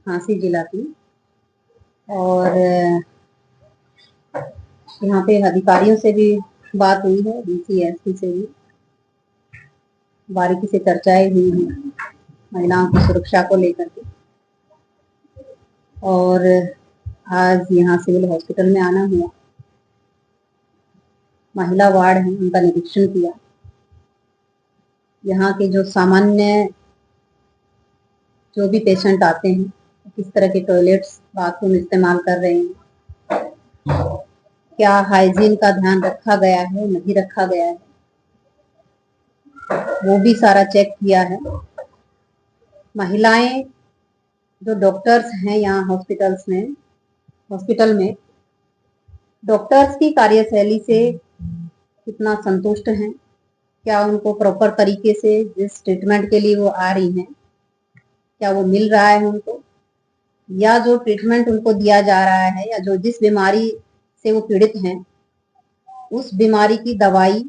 झांसी जिला की। और यहाँ पे अधिकारियों से भी बात हुई है, डीसी एसपी से भी बारीकी से चर्चाएं हुई हैं महिलाओं की सुरक्षा को लेकर के। और आज यहाँ सिविल हॉस्पिटल में आना हुआ, महिला वार्ड है उनका निरीक्षण किया। यहाँ के जो सामान्य जो भी पेशेंट आते हैं किस तरह के टॉयलेट्स बाथरूम इस्तेमाल कर रहे हैं, क्या हाइजीन का ध्यान रखा गया है नहीं रखा गया है, वो भी सारा चेक किया है। महिलाएं जो डॉक्टर्स हैं यहाँ हॉस्पिटल में डॉक्टर्स की कार्यशैली से कितना संतुष्ट हैं, क्या उनको प्रॉपर तरीके से जिस ट्रीटमेंट के लिए वो आ रही हैं क्या वो मिल रहा है उनको, या जो ट्रीटमेंट उनको दिया जा रहा है या जो जिस बीमारी से वो पीड़ित हैं उस बीमारी की दवाई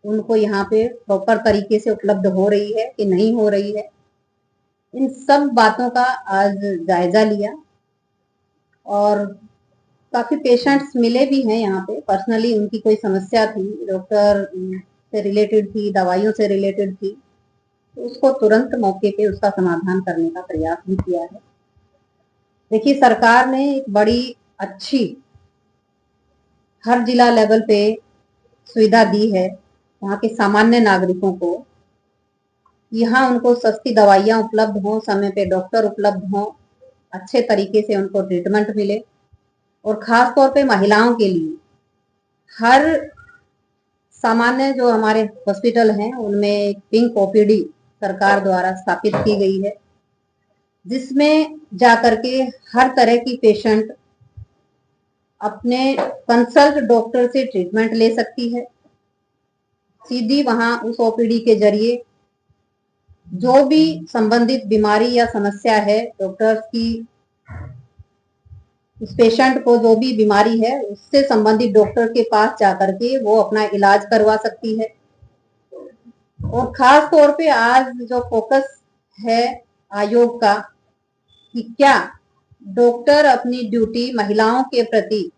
उनको यहाँ पे प्रॉपर तरीके से उपलब्ध हो रही है कि नहीं हो रही है। इन सब बातों का आज जायजा लिया और काफी पेशेंट्स मिले भी हैं यहाँ पे। पर्सनली उनकी कोई समस्या थी, डॉक्टर से रिलेटेड थी, दवाइयों से रिलेटेड थी, तो उसको तुरंत मौके पे उसका समाधान करने का प्रयास भी किया है। देखिए, सरकार ने एक बड़ी अच्छी हर जिला लेवल पे सुविधा दी है वहाँ के सामान्य नागरिकों को। यहाँ उनको सस्ती दवाइयाँ उपलब्ध हों, समय पे डॉक्टर उपलब्ध हों, अच्छे तरीके से उनको ट्रीटमेंट मिले। और खास तौर पे महिलाओं के लिए हर सामान्य जो हमारे हॉस्पिटल हैं उनमें पिंक ओपीडी सरकार द्वारा स्थापित की गई है, जिसमें जाकर के हर तरह की पेशेंट अपने कंसल्ट डॉक्टर से ट्रीटमेंट ले सकती है। सीधी वहां उस ओपीडी के जरिए जो भी संबंधित बीमारी या समस्या है डॉक्टर्स की, उस पेशेंट को जो भी बीमारी है उससे संबंधित डॉक्टर के पास जाकर के वो अपना इलाज करवा सकती है। और खास तौर पे आज जो फोकस है आयोग का कि क्या डॉक्टर अपनी ड्यूटी महिलाओं के प्रति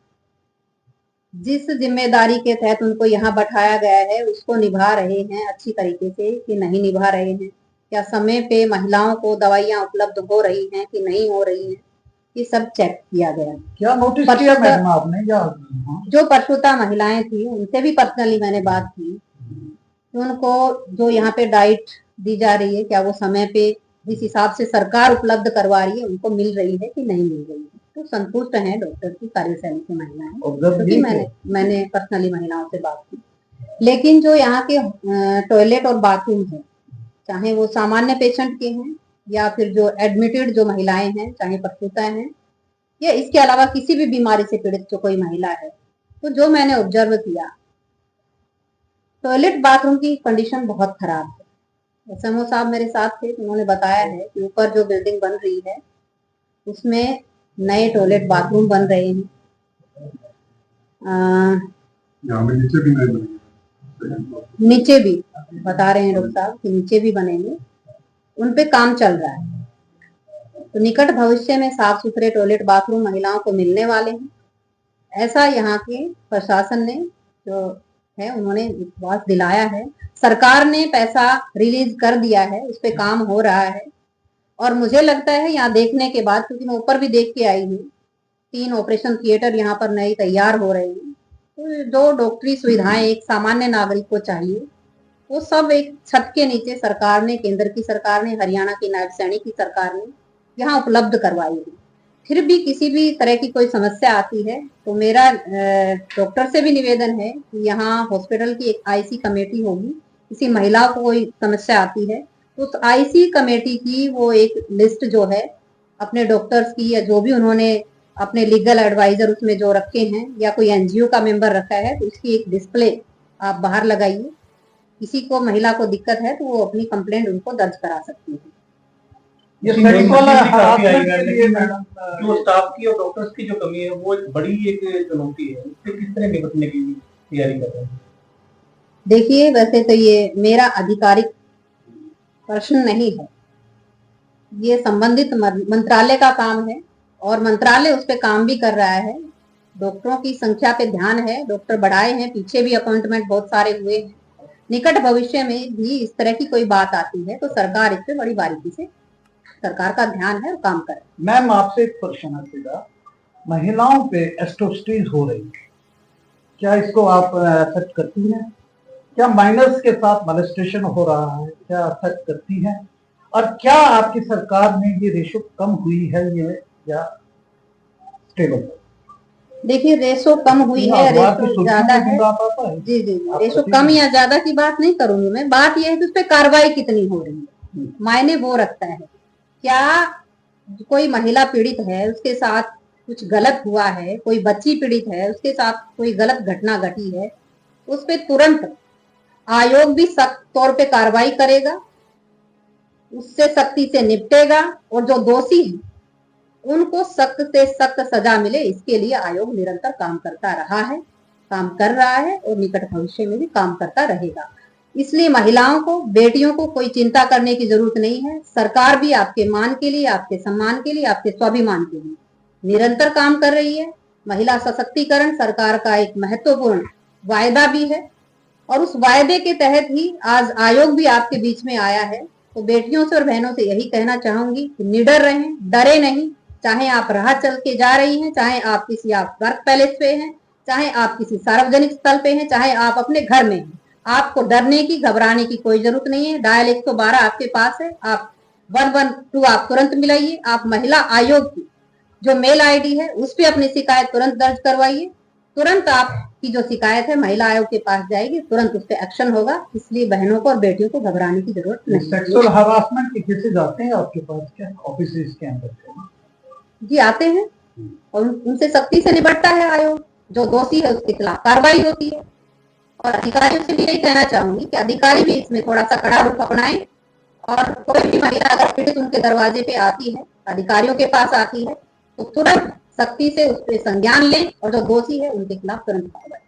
जिस जिम्मेदारी के तहत उनको यहाँ बैठाया गया है उसको निभा रहे हैं अच्छी तरीके से कि नहीं निभा रहे हैं, क्या समय पे महिलाओं को दवाइयाँ उपलब्ध हो रही हैं कि नहीं हो रही हैं, ये सब चेक किया गया। क्या नोटिस किया मैडम आपने? जो प्रसूता महिलाएं थी उनसे भी पर्सनली मैंने बात की, उनको जो यहाँ पे डाइट दी जा रही है क्या वो समय पे जिस हिसाब से सरकार उपलब्ध करवा रही है उनको मिल रही है कि नहीं मिल रही है। तो संतुष्ट हैं डॉक्टर की कार्यशैली से महिलाएं, क्योंकि मैंने पर्सनली महिलाओं से बात की। लेकिन जो यहाँ के टॉयलेट और बाथरूम है, चाहे वो सामान्य पेशेंट के हैं या फिर जो एडमिटेड जो महिलाएं हैं, चाहे प्रसूता हैं या इसके अलावा किसी भी बीमारी से पीड़ित जो कोई महिला है, तो जो मैंने ऑब्जर्व किया टॉयलेट बाथरूम की कंडीशन बहुत खराब है। एसएमओ साहब मेरे साथ थे, उन्होंने बताया है कि ऊपर जो बिल्डिंग बन रही है उसमें नए टॉयलेट बाथरूम बन रहे हैं, नीचे भी बता रहे हैं डॉक्टर साहब कि नीचे भी बनेंगे, उन पे काम चल रहा है। तो निकट भविष्य में साफ सुथरे टॉयलेट बाथरूम महिलाओं को मिलने वाले हैं, ऐसा यहाँ के प्रशासन ने जो है उन्होंने विश्वास दिलाया है। सरकार ने पैसा रिलीज कर दिया है, उस पर काम हो रहा है। और मुझे लगता है यहाँ देखने के बाद, क्योंकि मैं ऊपर भी देख के आई हूँ, 3 ऑपरेशन थिएटर यहाँ पर नए तैयार हो रहे हैं। तो जो डॉक्टरी सुविधाएं एक सामान्य नागरिक को चाहिए वो सब एक छत के नीचे सरकार ने, केंद्र की सरकार ने, हरियाणा की नायब सैनी की सरकार ने यहाँ उपलब्ध करवाई है। फिर भी किसी भी तरह की कोई समस्या आती है तो मेरा डॉक्टर से भी निवेदन है कि यहाँ हॉस्पिटल की एक आईसी कमेटी होगी, किसी महिला को कोई समस्या आती है तो उस आईसी कमेटी की वो एक लिस्ट जो है अपने डॉक्टर्स की या जो भी उन्होंने अपने लीगल एडवाइजर उसमें जो रखे हैं या कोई एनजीओ का मेंबर रखा है तो उसकी एक डिस्प्ले आप बाहर लगाइए। किसी को महिला को दिक्कत है तो वो अपनी कंप्लेंट उनको दर्ज करा सकती है। ये मेडिकल हरासमेंट के लिए मैडम जो स्टाफ की और डॉक्टर्स की जो कमी है वो एक बड़ी एक चुनौती है, उससे किस तरह निपटने की तैयारी कर रहे हैं? देखिए, वैसे तो ये मेरा आधिकारिक प्रश्न नहीं है, ये संबंधित मंत्रालय का काम है और मंत्रालय उस पर काम भी कर रहा है। डॉक्टरों की संख्या पे ध्यान है, डॉक्टर बढ़ाए हैं, पीछे भी अपॉइंटमेंट बहुत सारे हुए हैं। निकट भविष्य में भी इस तरह की कोई बात आती है तो सरकार इस पे बड़ी बारीकी से, सरकार का ध्यान है और काम करे। मैम आपसे एक प्रश्न है सीधा, महिलाओं पे एस्टोस्टीज हो रही है, क्या इसको आप एक्सेप्ट करती हैं? क्या माइनर्स के साथ मॉलेस्टेशन हो रहा है, क्या एक्सेप्ट करती हैं? और क्या आपकी सरकार में ये रेशो कम हुई है ये या स्टेबल? देखिए रेशो कम हुई है, रेशो ज्यादा है। जी जी, रेशो कम या ज्यादा की बात नहीं करूंगी मैं, बात यह है कि उस पर कार्रवाई कितनी हो रही है, मायने वो रखता है। क्या कोई महिला पीड़ित है, उसके साथ कुछ गलत हुआ है, कोई बच्ची पीड़ित है, उसके साथ कोई गलत घटना घटी है, उस पर तुरंत आयोग भी सख्त तौर पे कार्रवाई करेगा, उससे सख्ती से निपटेगा और जो दोषी है उनको सख्त से सख्त सजा मिले, इसके लिए आयोग निरंतर काम करता रहा है, काम कर रहा है और निकट भविष्य में भी काम करता रहेगा। इसलिए महिलाओं को, बेटियों को कोई चिंता करने की जरूरत नहीं है। सरकार भी आपके मान के लिए, आपके सम्मान के लिए, आपके स्वाभिमान के लिए निरंतर काम कर रही है। महिला सशक्तिकरण सरकार का एक महत्वपूर्ण वायदा भी है और उस वायदे के तहत ही आज आयोग भी आपके बीच में आया है। तो बेटियों से और बहनों से यही कहना चाहूंगी कि निडर रहें, डरे नहीं। चाहे आप राह चल के जा रही हैं, चाहे आप किसी आप वर्क पैलेस पे हैं, चाहे आप किसी सार्वजनिक स्थल पे हैं, चाहे आप अपने घर में हैं, आपको डरने की, घबराने की कोई जरूरत नहीं है। डायल 112 आपके पास है, आप 112 आप तुरंत मिलाइए। आप महिला आयोग की जो मेल आईडी है उस पर अपनी शिकायत तुरंत दर्ज करवाइए। तुरंत आपकी जो शिकायत है महिला आयोग के पास जाएगी, तुरंत उस पर एक्शन होगा। इसलिए बहनों को और बेटियों को घबराने की जरूरत नहीं। सेक्सुअल हरासमेंट के केसेस आते हैं आपके पास क्या ऑफिस के अंदर? जी आते हैं और उनसे सख्ती से निपटता है आयोग। जो दोषी है उसके खिलाफ कार्रवाई होती है। और अधिकारियों से भी यही कहना चाहूंगी कि अधिकारी भी इसमें थोड़ा सा कड़ा रुख अपनाएं और कोई भी महिला अगर पीड़ित उनके दरवाजे पे आती है, अधिकारियों के पास आती है, तो तुरंत सख्ती से उस पर संज्ञान लें और जो दोषी है उनके खिलाफ तुरंत कार्रवाई।